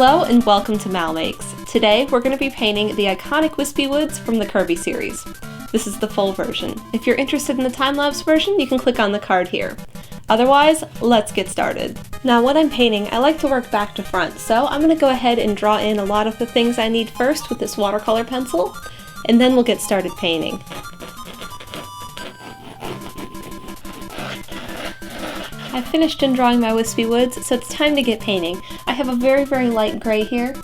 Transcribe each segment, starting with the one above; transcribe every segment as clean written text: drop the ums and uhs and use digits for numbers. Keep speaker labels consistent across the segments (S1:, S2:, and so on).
S1: Hello and welcome to MalMakes. Today we're going to be painting the iconic Whispy Woods from the Kirby series. This is the full version. If you're interested in the time-lapse version, you can click on the card here. Otherwise, let's get started. Now when I'm painting, I like to work back to front, so I'm going to go ahead and draw in a lot of the things I need first with this watercolor pencil, and then we'll get started painting. I've finished in drawing my Whispy Woods, so it's time to get painting. I have a very, very light gray here,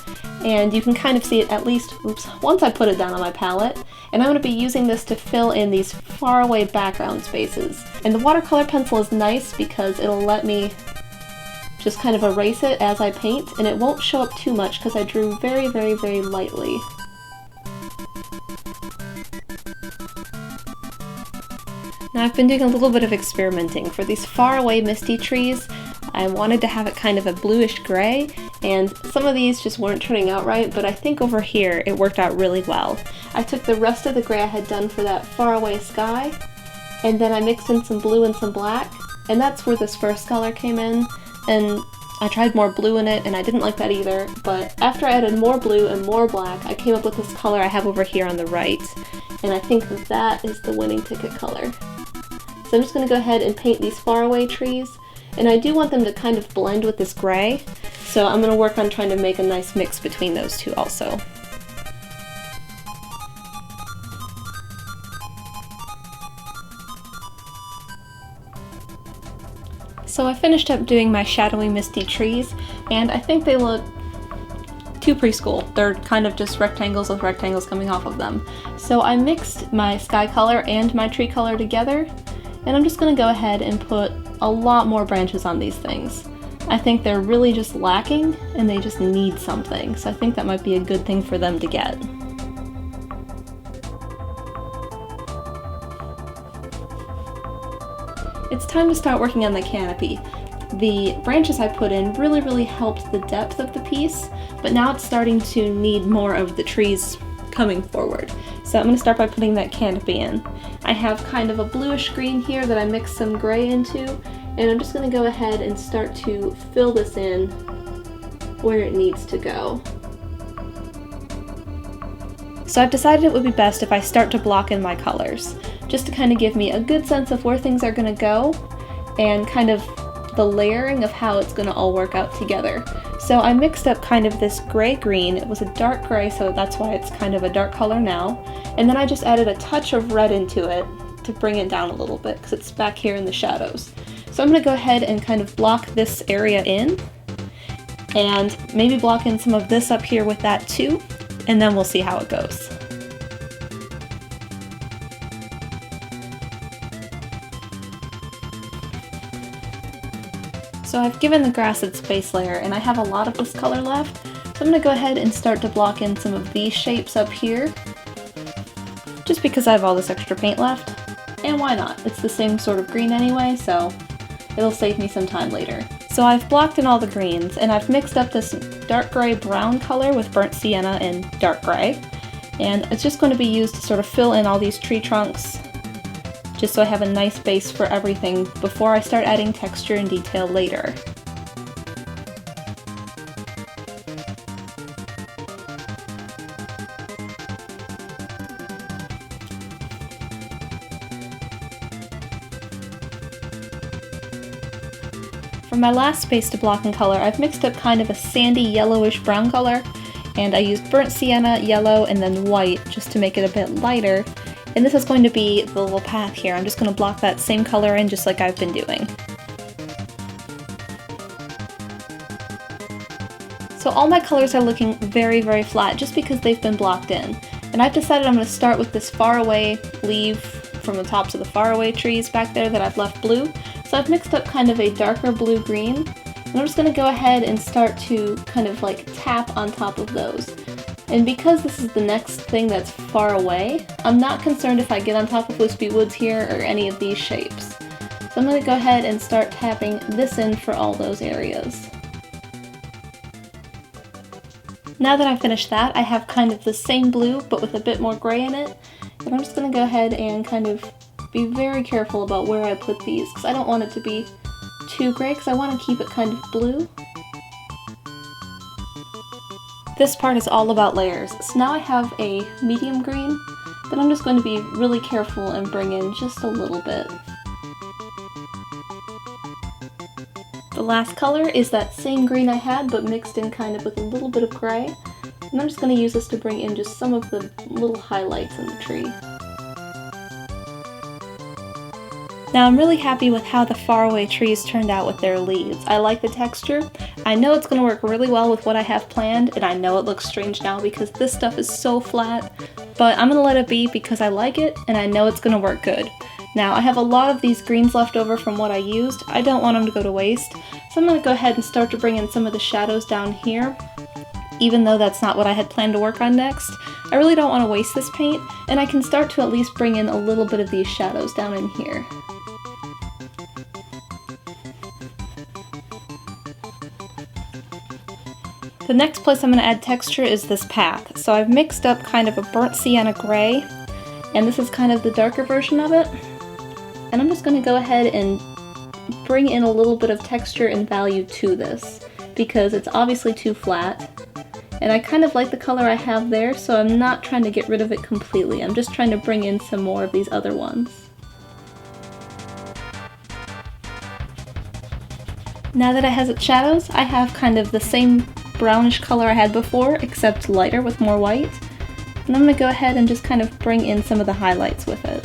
S1: and you can kind of see it at least, once I put it down on my palette. And I'm going to be using this to fill in these faraway background spaces. And the watercolor pencil is nice because it'll let me just kind of erase it as I paint, and it won't show up too much because I drew very, very, very lightly. Now I've been doing a little bit of experimenting. For these faraway misty trees, I wanted to have it kind of a bluish gray, and some of these just weren't turning out right, but I think over here it worked out really well. I took the rest of the gray I had done for that faraway sky, and then I mixed in some blue and some black, and that's where this first color came in, and I tried more blue in it, and I didn't like that either, but after I added more blue and more black, I came up with this color I have over here on the right, and I think that is the winning ticket color. So I'm just going to go ahead and paint these faraway trees, and I do want them to kind of blend with this gray, so I'm going to work on trying to make a nice mix between those two also. So I finished up doing my shadowy misty trees, and I think they look too preschool. They're kind of just rectangles with rectangles coming off of them. So I mixed my sky color and my tree color together, and I'm just going to go ahead and put a lot more branches on these things. I think they're really just lacking and they just need something, so I think that might be a good thing for them to get. It's time to start working on the canopy. The branches I put in really helped the depth of the piece, but now it's starting to need more of the trees coming forward. So I'm going to start by putting that canopy in. I have kind of a bluish green here that I mixed some gray into, and I'm just going to go ahead and start to fill this in where it needs to go. So I've decided it would be best if I start to block in my colors, just to kind of give me a good sense of where things are going to go and kind of the layering of how it's going to all work out together. So I mixed up kind of this gray-green. It was a dark gray, so that's why it's kind of a dark color now. And then I just added a touch of red into it to bring it down a little bit because it's back here in the shadows. So I'm going to go ahead and kind of block this area in, and maybe block in some of this up here with that too, and then we'll see how it goes. So I've given the grass its base layer, and I have a lot of this color left, so I'm going to go ahead and start to block in some of these shapes up here, just because I have all this extra paint left, and why not? It's the same sort of green anyway, so it'll save me some time later. So I've blocked in all the greens, and I've mixed up this dark gray brown color with burnt sienna and dark gray, and it's just going to be used to sort of fill in all these tree trunks, just so I have a nice base for everything before I start adding texture and detail later. For my last space to block in color, I've mixed up kind of a sandy yellowish brown color, and I used burnt sienna, yellow, and then white just to make it a bit lighter. And this is going to be the little path here. I'm just going to block that same color in just like I've been doing. So all my colors are looking very flat just because they've been blocked in. And I've decided I'm going to start with this faraway leaf from the tops of the faraway trees back there that I've left blue. So I've mixed up kind of a darker blue-green, and I'm just going to go ahead and start to kind of like tap on top of those. And because this is the next thing that's far away, I'm not concerned if I get on top of Whispy Woods here or any of these shapes. So I'm going to go ahead and start tapping this in for all those areas. Now that I've finished that, I have kind of the same blue but with a bit more gray in it, and I'm just going to go ahead and kind of be very careful about where I put these because I don't want it to be too gray because I want to keep it kind of blue. This part is all about layers. So now I have a medium green that I'm just going to be really careful and bring in just a little bit. The last color is that same green I had, but mixed in kind of with a little bit of gray. And I'm just going to use this to bring in just some of the little highlights in the tree. Now I'm really happy with how the faraway trees turned out with their leaves. I like the texture. I know it's going to work really well with what I have planned, and I know it looks strange now because this stuff is so flat, but I'm going to let it be because I like it and I know it's going to work good. Now I have a lot of these greens left over from what I used. I don't want them to go to waste, so I'm going to go ahead and start to bring in some of the shadows down here. Even though that's not what I had planned to work on next, I really don't want to waste this paint, and I can start to at least bring in a little bit of these shadows down in here. The next place I'm going to add texture is this path. So I've mixed up kind of a burnt sienna gray, and this is kind of the darker version of it. And I'm just going to go ahead and bring in a little bit of texture and value to this, because it's obviously too flat. And I kind of like the color I have there, so I'm not trying to get rid of it completely. I'm just trying to bring in some more of these other ones. Now that it has its shadows, I have kind of the same brownish color I had before, except lighter with more white. And I'm going to go ahead and just kind of bring in some of the highlights with it.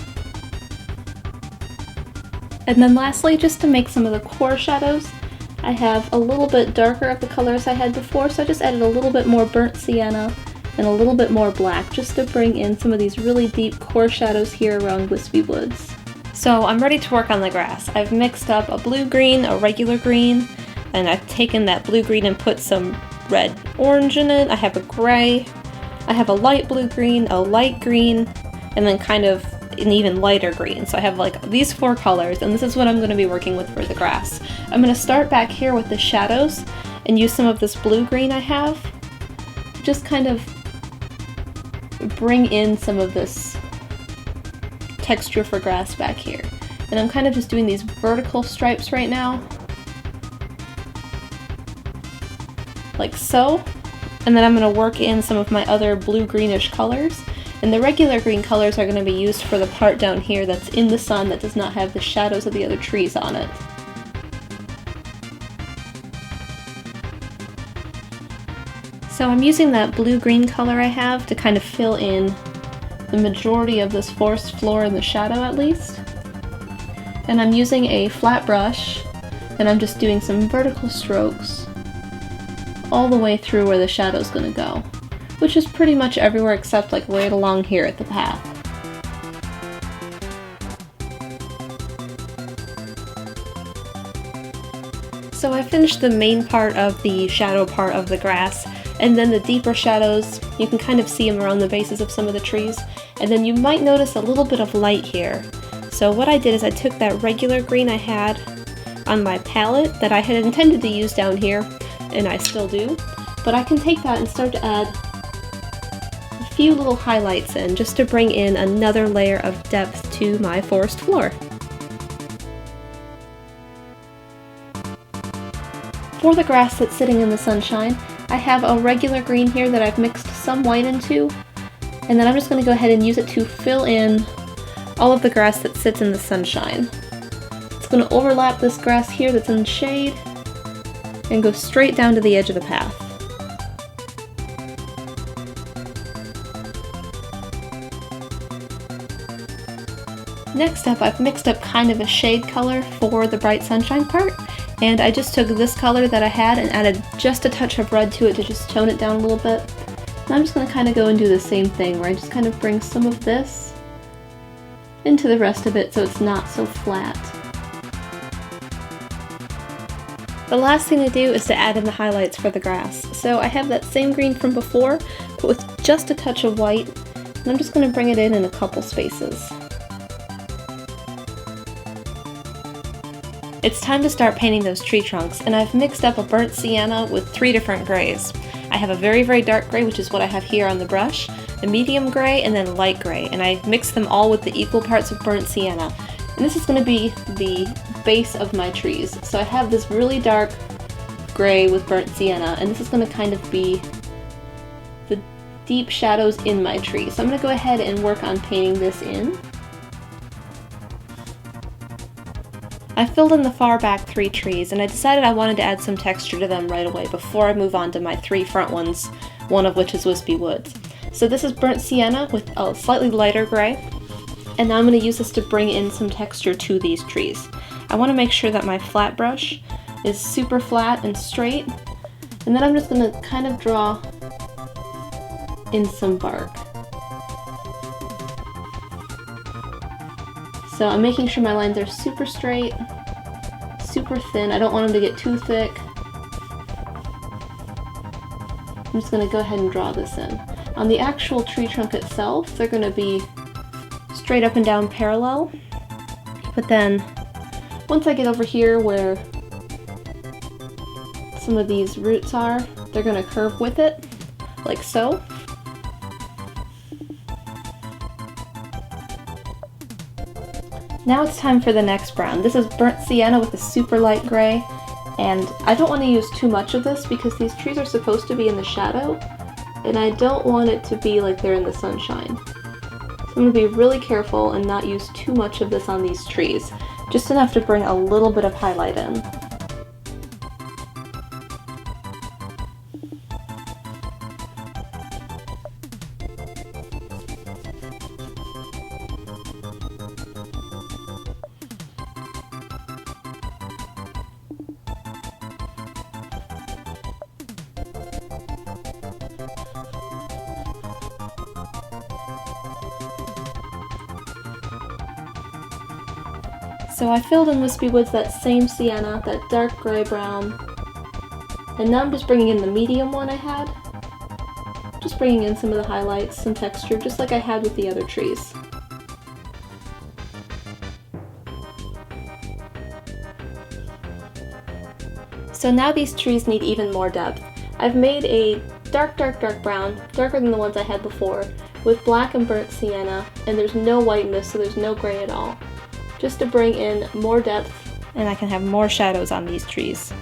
S1: And then lastly, just to make some of the core shadows, I have a little bit darker of the colors I had before, so I just added a little bit more burnt sienna and a little bit more black just to bring in some of these really deep core shadows here around Whispy Woods. So I'm ready to work on the grass. I've mixed up a blue-green, a regular green, and I've taken that blue-green and put some red-orange in it. I have a gray, I have a light blue-green, a light green, and then kind of an even lighter green. So I have like these 4 colors, and this is what I'm going to be working with for the grass. I'm going to start back here with the shadows and use some of this blue-green I have to just kind of bring in some of this texture for grass back here. And I'm kind of just doing these vertical stripes right now, like so. And then I'm going to work in some of my other blue-greenish colors. And the regular green colors are going to be used for the part down here that's in the sun that does not have the shadows of the other trees on it. So I'm using that blue-green color I have to kind of fill in the majority of this forest floor in the shadow at least. And I'm using a flat brush, and I'm just doing some vertical strokes all the way through where the shadow's going to go, which is pretty much everywhere except like right along here at the path. So I finished the main part of the shadow part of the grass, and then the deeper shadows, you can kind of see them around the bases of some of the trees, and then you might notice a little bit of light here. So what I did is I took that regular green I had on my palette that I had intended to use down here, and I still do, but I can take that and start to add a few little highlights in just to bring in another layer of depth to my forest floor. For the grass that's sitting in the sunshine, I have a regular green here that I've mixed some white into, and then I'm just going to go ahead and use it to fill in all of the grass that sits in the sunshine. It's going to overlap this grass here that's in the shade and go straight down to the edge of the path. Next up, I've mixed up kind of a shade color for the bright sunshine part, and I just took this color that I had and added just a touch of red to it to just tone it down a little bit. And I'm just going to kind of go and do the same thing where I just kind of bring some of this into the rest of it so it's not so flat. The last thing to do is to add in the highlights for the grass. So I have that same green from before, but with just a touch of white, and I'm just going to bring it in a couple spaces. It's time to start painting those tree trunks, and I've mixed up a burnt sienna with 3 different grays. I have a very, very dark gray, which is what I have here on the brush, a medium gray, and then light gray, and I mixed them all with the equal parts of burnt sienna. And this is going to be the base of my trees. So I have this really dark gray with burnt sienna, and this is going to kind of be deep shadows in my tree. So I'm going to go ahead and work on painting this in. I filled in the far back 3 trees, and I decided I wanted to add some texture to them right away before I move on to my 3 front ones, one of which is Whispy Woods. So this is burnt sienna with a slightly lighter gray, and now I'm going to use this to bring in some texture to these trees. I want to make sure that my flat brush is super flat and straight, and then I'm just going to kind of draw in some bark. So I'm making sure my lines are super straight, super thin. I don't want them to get too thick. I'm just going to go ahead and draw this in. On the actual tree trunk itself, they're going to be straight up and down parallel. But then, once I get over here where some of these roots are, they're going to curve with it, like so. Now it's time for the next brown. This is burnt sienna with a super light gray, and I don't want to use too much of this because these trees are supposed to be in the shadow, and I don't want it to be like they're in the sunshine. So I'm going to be really careful and not use too much of this on these trees, just enough to bring a little bit of highlight in. So I filled in Whispy Woods that same sienna, that dark gray brown, and now I'm just bringing in the medium one I had. Just bringing in some of the highlights, some texture, just like I had with the other trees. So now these trees need even more depth. I've made a dark brown, darker than the ones I had before, with black and burnt sienna, and there's no white in this, so there's no gray at all. Just to bring in more depth, and I can have more shadows on these trees.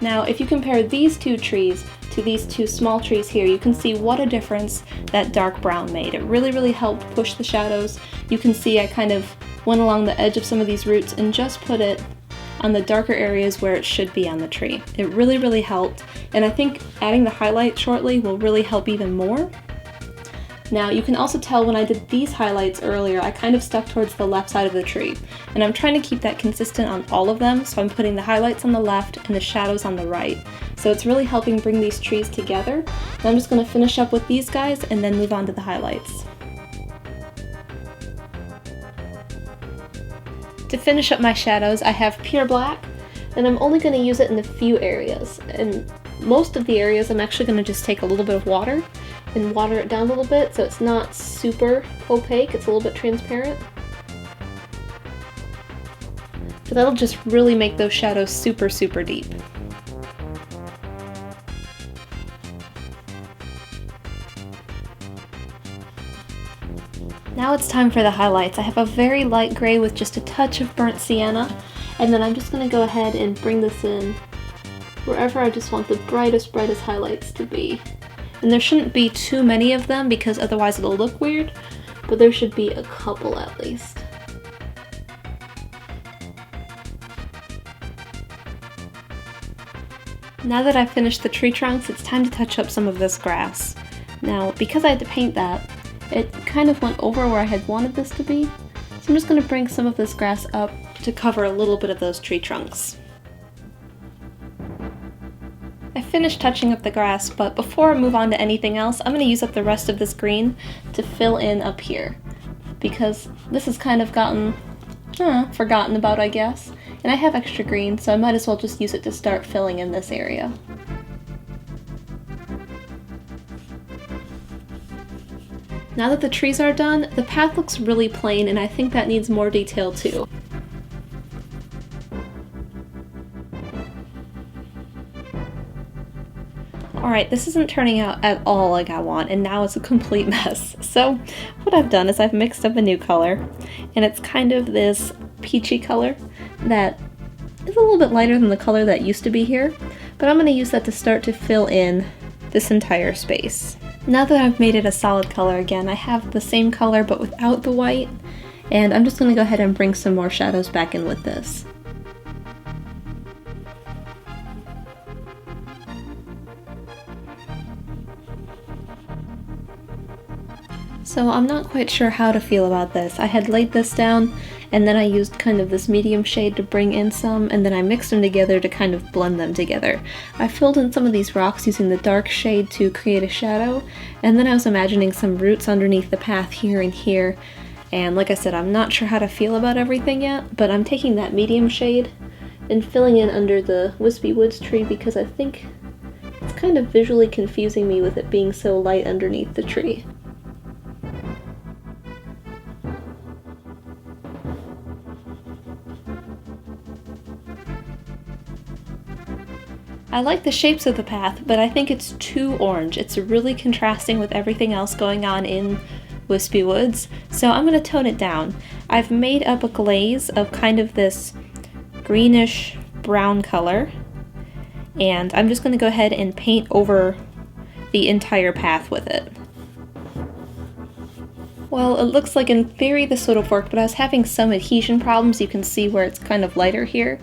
S1: Now, if you compare these 2 trees to these 2 small trees here, you can see what a difference that dark brown made. It really helped push the shadows. You can see I kind of went along the edge of some of these roots and just put it on the darker areas where it should be on the tree. It really helped, and I think adding the highlight shortly will really help even more. Now you can also tell when I did these highlights earlier, I kind of stuck towards the left side of the tree, and I'm trying to keep that consistent on all of them, so I'm putting the highlights on the left and the shadows on the right. So it's really helping bring these trees together. And I'm just going to finish up with these guys and then move on to the highlights. To finish up my shadows, I have pure black, and I'm only going to use it in a few areas. And most of the areas I'm actually going to just take a little bit of water and water it down a little bit so it's not super opaque, it's a little bit transparent. So that'll just really make those shadows super deep. Now it's time for the highlights. I have a very light gray with just a touch of burnt sienna, and then I'm just going to go ahead and bring this in wherever I just want the brightest highlights to be. And there shouldn't be too many of them because otherwise it'll look weird, but there should be a couple at least. Now that I've finished the tree trunks, it's time to touch up some of this grass. Now, because I had to paint that, it kind of went over where I had wanted this to be, so I'm just going to bring some of this grass up to cover a little bit of those tree trunks. I finished touching up the grass, but before I move on to anything else, I'm going to use up the rest of this green to fill in up here, because this has kind of gotten forgotten about, I guess, and I have extra green, so I might as well just use it to start filling in this area. Now that the trees are done, the path looks really plain, and I think that needs more detail too. Alright, this isn't turning out at all like I want, and now it's a complete mess. So what I've done is I've mixed up a new color, and it's kind of this peachy color that is a little bit lighter than the color that used to be here, but I'm going to use that to start to fill in this entire space. Now that I've made it a solid color again, I have the same color but without the white, and I'm just going to go ahead and bring some more shadows back in with this. So I'm not quite sure how to feel about this. I had laid this down, and then I used kind of this medium shade to bring in some, and then I mixed them together to kind of blend them together. I filled in some of these rocks using the dark shade to create a shadow, and then I was imagining some roots underneath the path here and here. And like I said, I'm not sure how to feel about everything yet, but I'm taking that medium shade and filling in under the Whispy Woods tree because I think it's kind of visually confusing me with it being so light underneath the tree. I like the shapes of the path, but I think it's too orange. It's really contrasting with everything else going on in Whispy Woods, so I'm going to tone it down. I've made up a glaze of kind of this greenish brown color, and I'm just going to go ahead and paint over the entire path with it. Well, it looks like in theory this would have worked, but I was having some adhesion problems. You can see where it's kind of lighter here.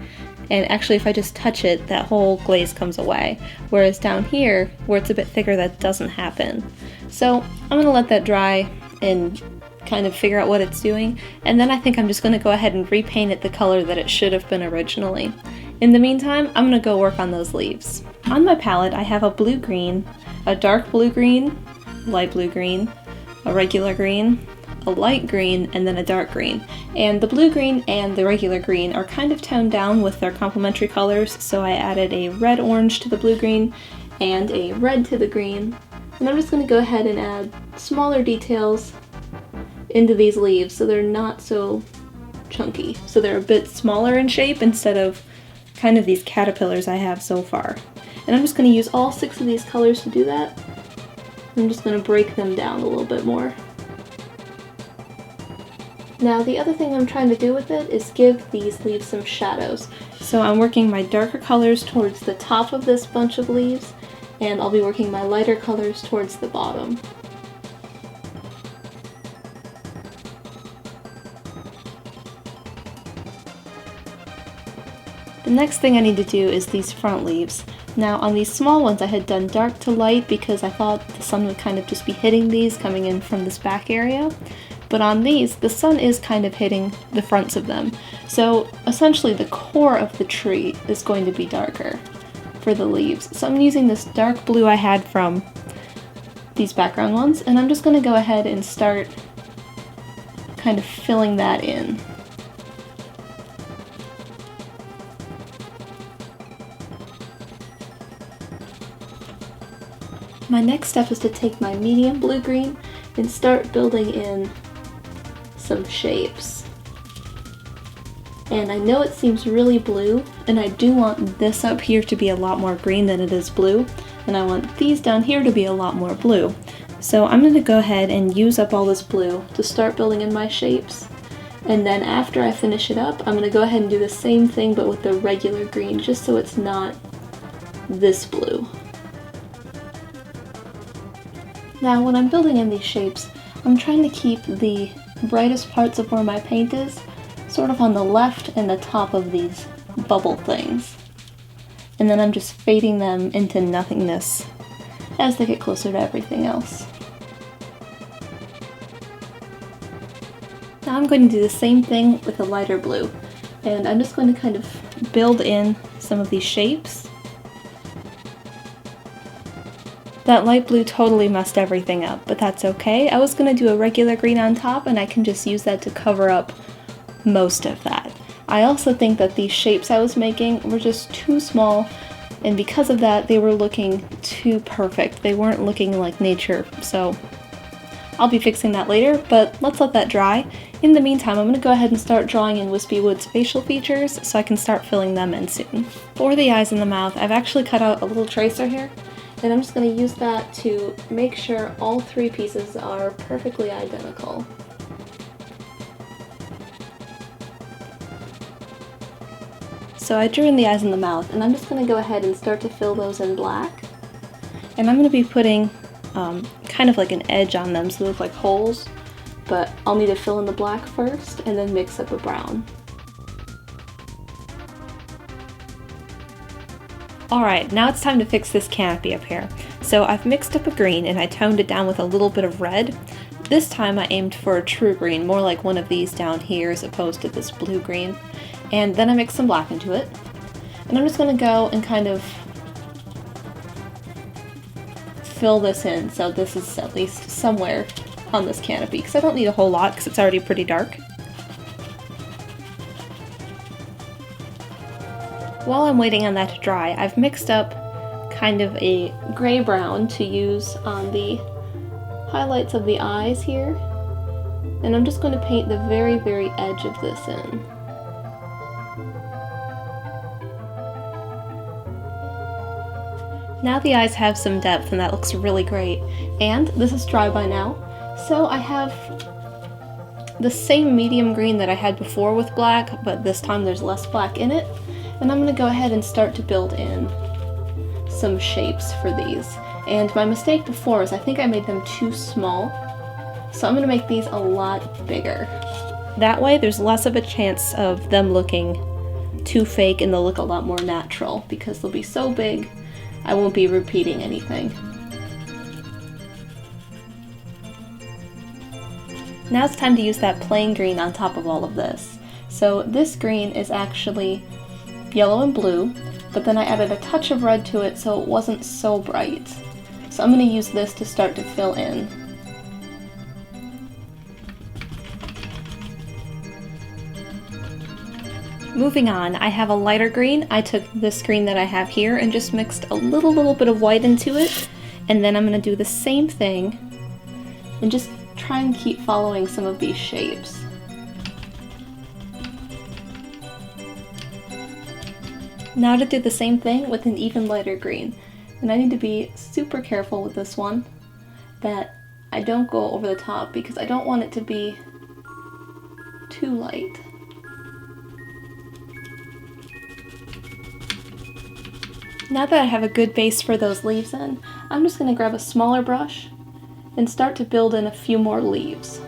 S1: And actually if I just touch it, that whole glaze comes away. Whereas down here, where it's a bit thicker, that doesn't happen. So I'm going to let that dry and kind of figure out what it's doing. And then I think I'm just going to go ahead and repaint it the color that it should have been originally. In the meantime, I'm going to go work on those leaves. On my palette, I have a blue-green, a dark blue-green, light blue-green, a regular green, a light green, and then a dark green. And the blue-green and the regular green are kind of toned down with their complementary colors, so I added a red-orange to the blue-green and a red to the green. And I'm just going to go ahead and add smaller details into these leaves so they're not so chunky. So they're a bit smaller in shape instead of kind of these caterpillars I have so far. And I'm just going to use all 6 of these colors to do that. I'm just going to break them down a little bit more. Now the other thing I'm trying to do with it is give these leaves some shadows. So I'm working my darker colors towards the top of this bunch of leaves, and I'll be working my lighter colors towards the bottom. The next thing I need to do is these front leaves. Now on these small ones I had done dark to light because I thought the sun would kind of just be hitting these coming in from this back area. But on these, the sun is kind of hitting the fronts of them. So essentially the core of the tree is going to be darker for the leaves. So I'm using this dark blue I had from these background ones, and I'm just going to go ahead and start kind of filling that in. My next step is to take my medium blue-green and start building in some shapes. And I know it seems really blue, and I do want this up here to be a lot more green than it is blue, and I want these down here to be a lot more blue. So I'm going to go ahead and use up all this blue to start building in my shapes, and then after I finish it up, I'm going to go ahead and do the same thing but with the regular green, just so it's not this blue. Now when I'm building in these shapes, I'm trying to keep the brightest parts of where my paint is sort of on the left and the top of these bubble things. And then I'm just fading them into nothingness as they get closer to everything else. Now I'm going to do the same thing with a lighter blue, and I'm just going to kind of build in some of these shapes. That light blue totally messed everything up, but that's okay. I was going to do a regular green on top, and I can just use that to cover up most of that. I also think that these shapes I was making were just too small, and because of that, they were looking too perfect. They weren't looking like nature, so I'll be fixing that later, but let's let that dry. In the meantime, I'm going to go ahead and start drawing in Whispy Woods facial features so I can start filling them in soon. For the eyes and the mouth, I've actually cut out a little tracer here, and I'm just going to use that to make sure all 3 pieces are perfectly identical. So I drew in the eyes and the mouth, and I'm just going to go ahead and start to fill those in black. And I'm going to be putting kind of like an edge on them so they look like holes, but I'll need to fill in the black first and then mix up a brown. Alright, now it's time to fix this canopy up here. So I've mixed up a green and I toned it down with a little bit of red. This time I aimed for a true green, more like one of these down here as opposed to this blue-green. And then I mixed some black into it. And I'm just going to go and kind of fill this in, so this is at least somewhere on this canopy, because I don't need a whole lot because it's already pretty dark. While I'm waiting on that to dry, I've mixed up kind of a gray-brown to use on the highlights of the eyes here, and I'm just going to paint the very, very edge of this in. Now the eyes have some depth and that looks really great, and this is dry by now, so I have the same medium green that I had before with black, but this time there's less black in it, and I'm going to go ahead and start to build in some shapes for these. And my mistake before is I think I made them too small, so I'm going to make these a lot bigger. That way there's less of a chance of them looking too fake and they'll look a lot more natural, because they'll be so big I won't be repeating anything. Now it's time to use that plain green on top of all of this. So this green is actually yellow and blue, but then I added a touch of red to it so it wasn't so bright. So I'm going to use this to start to fill in. Moving on, I have a lighter green. I took this green that I have here and just mixed a little bit of white into it, and then I'm going to do the same thing and just try and keep following some of these shapes. Now to do the same thing with an even lighter green, and I need to be super careful with this one that I don't go over the top because I don't want it to be too light. Now that I have a good base for those leaves in, I'm just going to grab a smaller brush and start to build in a few more leaves.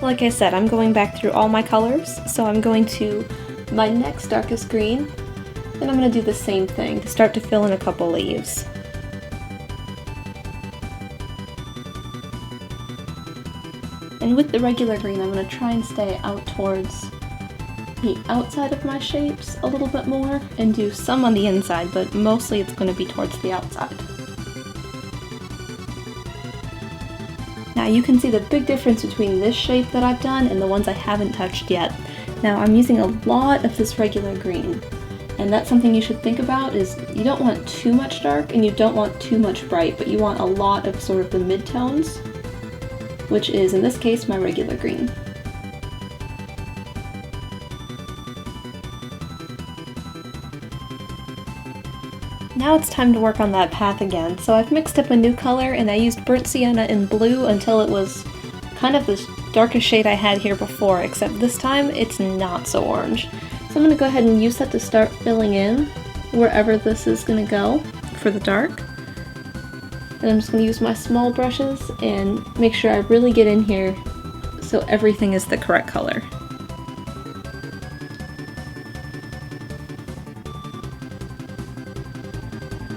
S1: Like I said, I'm going back through all my colors, so I'm going to my next darkest green, and I'm going to do the same thing to start to fill in a couple leaves. And with the regular green, I'm going to try and stay out towards the outside of my shapes a little bit more and do some on the inside, but mostly it's going to be towards the outside. Now you can see the big difference between this shape that I've done and the ones I haven't touched yet. Now I'm using a lot of this regular green, and that's something you should think about, is you don't want too much dark and you don't want too much bright, but you want a lot of sort of the mid-tones, which is, in this case, my regular green. Now it's time to work on that path again, so I've mixed up a new color and I used burnt sienna and blue until it was kind of this darkest shade I had here before, except this time it's not so orange. So I'm going to go ahead and use that to start filling in wherever this is going to go for the dark. And I'm just going to use my small brushes and make sure I really get in here so everything is the correct color.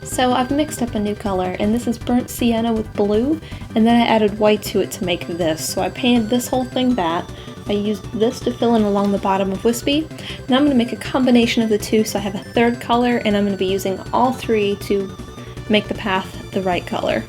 S1: So I've mixed up a new color, and this is burnt sienna with blue, and then I added white to it to make this. So I painted this whole thing that. I used this to fill in along the bottom of Whispy. Now I'm going to make a combination of the two, so I have a third color, and I'm going to be using all three to make the path the right color.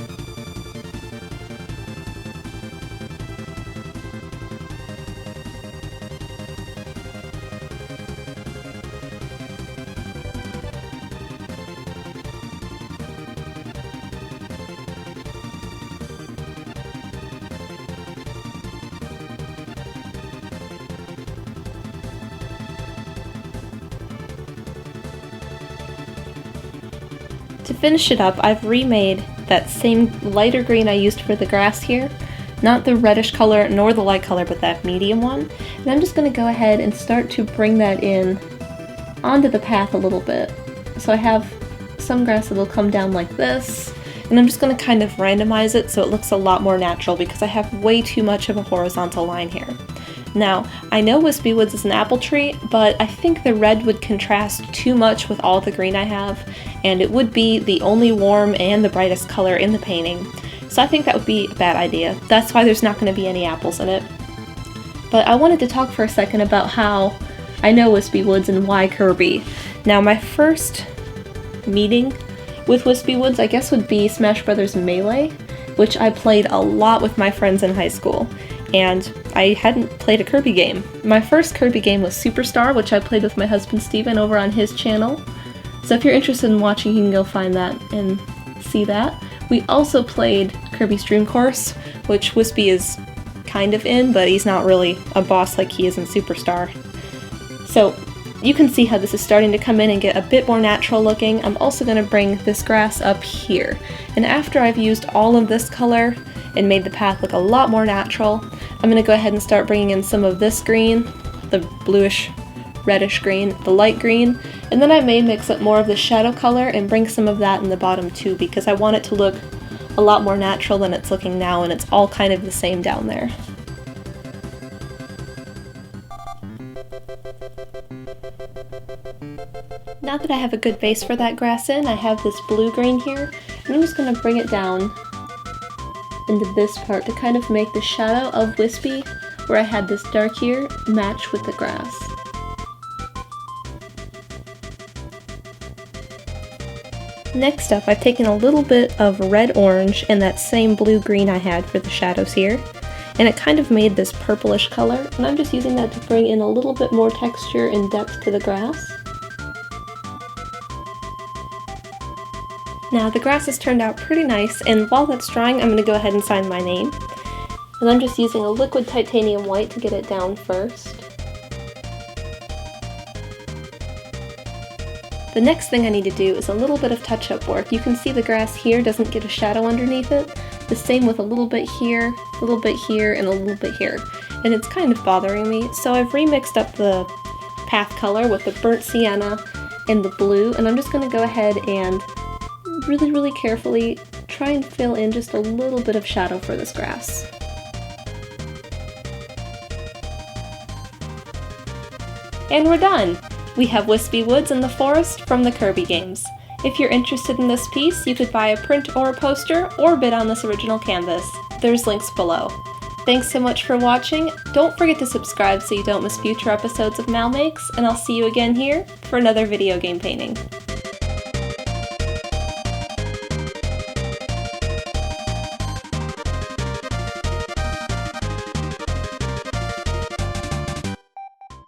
S1: To finish it up, I've remade that same lighter green I used for the grass here. not the reddish color nor the light color, but that medium one. And I'm just going to go ahead and start to bring that in onto the path a little bit. So I have some grass that will come down like this, and I'm just going to kind of randomize it so it looks a lot more natural because I have way too much of a horizontal line here. Now, I know Whispy Woods is an apple tree, but I think the red would contrast too much with all the green I have, and it would be the only warm and the brightest color in the painting. So I think that would be a bad idea. That's why there's not going to be any apples in it. But I wanted to talk for a second about how I know Whispy Woods and why Kirby. Now, my first meeting with Whispy Woods, I guess, would be Smash Brothers Melee, which I played a lot with my friends in high school, and I hadn't played a Kirby game. My first Kirby game was Superstar, which I played with my husband Steven over on his channel, so if you're interested in watching, you can go find that and see that. We also played Kirby's Dream Course, which Whispy is kind of in, but he's not really a boss like he is in Superstar. So you can see how this is starting to come in and get a bit more natural looking. I'm also going to bring this grass up here. And after I've used all of this color and made the path look a lot more natural, I'm going to go ahead and start bringing in some of this green, the bluish reddish green, the light green, and then I may mix up more of the shadow color and bring some of that in the bottom too, because I want it to look a lot more natural than it's looking now, and it's all kind of the same down there. Now that I have a good base for that grass in, I have this blue-green here, and I'm just going to bring it down into this part to kind of make the shadow of Whispy, where I had this dark here, match with the grass. Next up, I've taken a little bit of red-orange and that same blue-green I had for the shadows here, and it kind of made this purplish color, and I'm just using that to bring in a little bit more texture and depth to the grass. Now the grass has turned out pretty nice, and while that's drying I'm going to go ahead and sign my name. And I'm just using a liquid titanium white to get it down first. The next thing I need to do is a little bit of touch-up work. You can see the grass here doesn't get a shadow underneath it. The same with a little bit here, a little bit here, and a little bit here. And it's kind of bothering me, so I've remixed up the path color with the burnt sienna and the blue, and I'm just going to go ahead and really carefully try and fill in just a little bit of shadow for this grass. And we're done! We have Whispy Woods in the forest from the Kirby games. If you're interested in this piece, you could buy a print or a poster, or bid on this original canvas. There's links below. Thanks so much for watching. Don't forget to subscribe so you don't miss future episodes of MalMakes, and I'll see you again here for another video game painting.